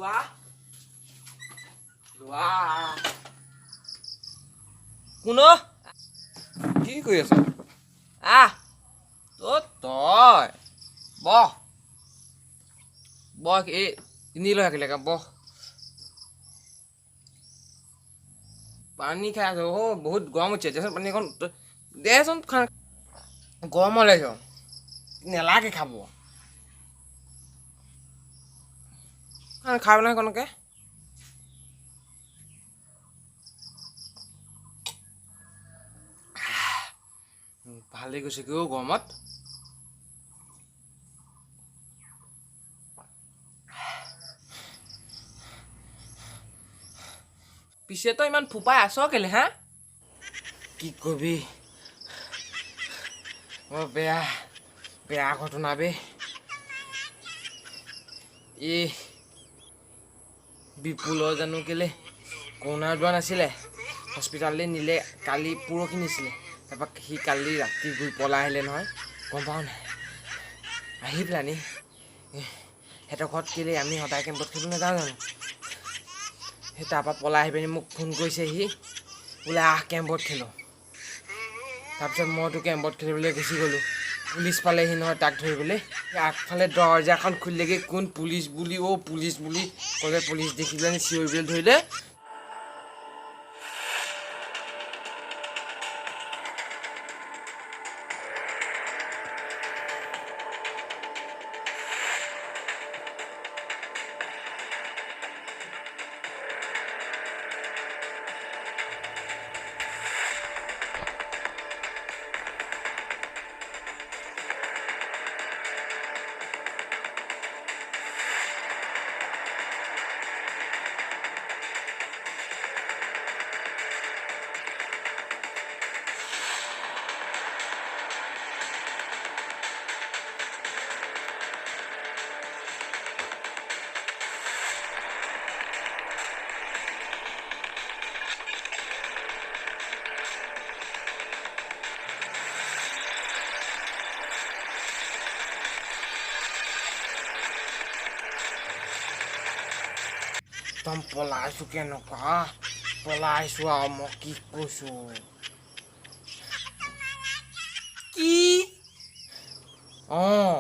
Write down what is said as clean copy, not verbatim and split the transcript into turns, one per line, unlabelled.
লোৱা লোৱা কোন
কি কৰি আছ?
আহ তই বহ বহ এই নি লৈ আহিলে বহ পানী খাই আছো বহুত গৰম উঠিছে দেচোন পানী এখন দেচোন গৰম ওলাইছ নেলাগে খাব খাব নাই কনকে ভালেই গৈছে কি গৰমত পিছে তই ইমান ফোপাই আছ কেলে হা কি কবি বেয়া বেয়া ঘটনা বে এই বিপুলৰ জানো কেলে কৰোণা যোৱা নাছিলে হস্পিটাললৈ নিলে কালি পৰহি নিছিলে তাৰপৰা সি কালি ৰাতি গৈ পলাই আহিলে নহয় গম পাওঁ নাই আহি পেলানি সিহঁতৰ ঘৰত কেলে আমি সদায় কেম্পত খেলিব নাযাওঁ জানো সেই তাৰপৰা পলাই আহি পিনি মোক ফোন কৰিছে সি বোলে আহ কেম্পত খেলোঁ তাৰপিছত মইতো কেম্পত খেলিবলৈ গুচি গ'লোঁ পুলিচ পালেহি নহয় তাক ধৰিবলৈ আগফালে দৰজাখন খুলিলেগৈ কোন পুলিচ বুলি পুলিচ বুলি ক'লে পুলিচ দেখি পেলাই চিঞৰিবলৈ ধৰিলে একদম পলাইছোঁ কেনেকুৱা পলাইছোঁ আৰু মই কি কৈছোঁ কি অঁ